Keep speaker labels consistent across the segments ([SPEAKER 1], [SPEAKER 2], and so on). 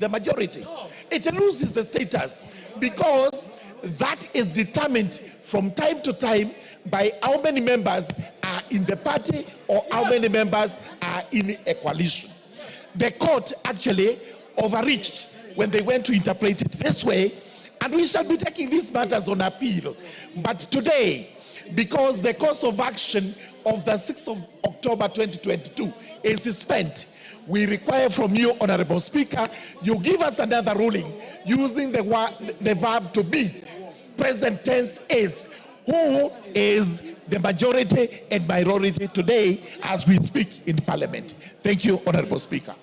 [SPEAKER 1] the majority. It loses the status because that is determined from time to time by how many members are in the party or how many members are in a coalition. The court actually overreached when they went to interpret it this way, and we shall be taking these matters on appeal. But today, because the course of action of the 6th of October 2022 is spent, we require from you, Honorable Speaker, you give us another ruling using the verb to be. Present tense is who is the majority and minority today as we speak in Parliament. Thank you, Honorable Speaker.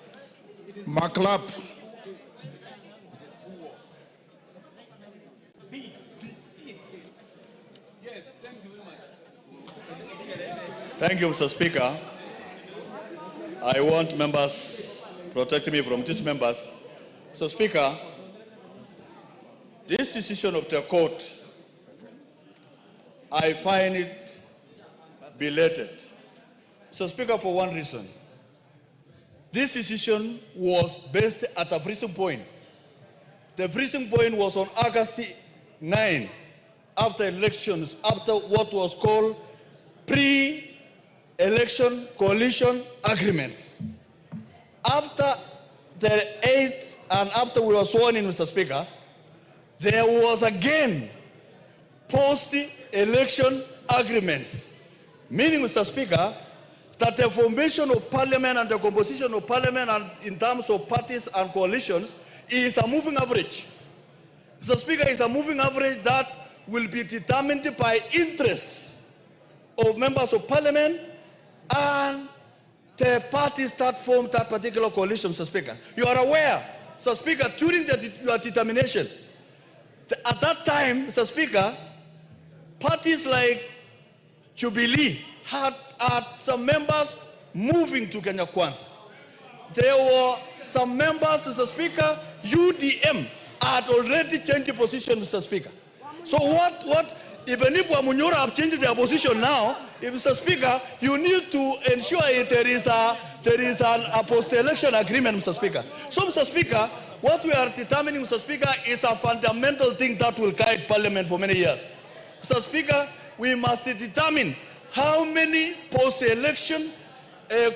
[SPEAKER 2] Maclap.
[SPEAKER 3] Yes, thank you very much.
[SPEAKER 4] Thank you, Mr. Speaker. I want members protecting me from dismembers. Mr. Speaker, this decision of the court, I find it belated. Mr. Speaker, for one reason. This decision was based at a freezing point. The freezing point was on August 9, after elections, after what was called pre-election coalition agreements. After the 8th and after we were sworn in, Mr. Speaker, there was again post-election agreements, meaning, Mr. Speaker, that the formation of parliament and the composition of parliament and in terms of parties and coalitions is a moving average. Mr. Speaker, it's a moving average that will be determined by interests of members of parliament and the parties that form that particular coalition, Mr. Speaker. You are aware, Mr. Speaker, during your determination, at that time, Mr. Speaker, parties like Jubilee had some members moving to Kenya Kwanza. There were some members, Mr. Speaker, UDM had already changed the position, Mr. Speaker. So even if Wamunyora have changed their position now, Mr. Speaker, you need to ensure there is a post-election agreement, Mr. Speaker. So, Mr. Speaker, what we are determining, Mr. Speaker, is a fundamental thing that will guide Parliament for many years. Mr. Speaker, we must determine how many post-election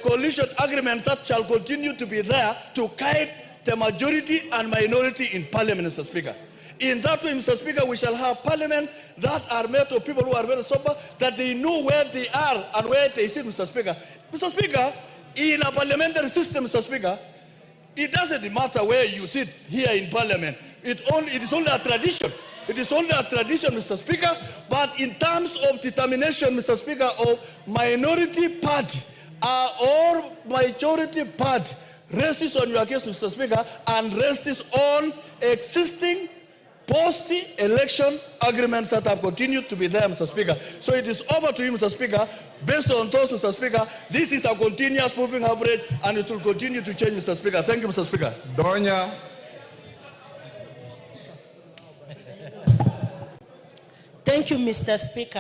[SPEAKER 4] coalition agreements that shall continue to be there to guide the majority and minority in Parliament, Mr. Speaker. In that way, Mr. Speaker, we shall have Parliament that are made of people who are very sober, that they know where they are and where they sit, Mr. Speaker. Mr. Speaker, in a parliamentary system, Mr. Speaker, it doesn't matter where you sit here in Parliament. It is only a tradition. It is only a tradition, Mr. Speaker, but in terms of determination, Mr. Speaker, of minority party or majority party rests on your case, Mr. Speaker, and rests on existing post-election agreements that have continued to be there, Mr. Speaker. So it is over to you, Mr. Speaker. Based on those, Mr. Speaker, this is a continuous moving average and it will continue to change, Mr. Speaker. Thank you, Mr. Speaker.
[SPEAKER 2] Donya.
[SPEAKER 5] Thank you, Mr. Speaker.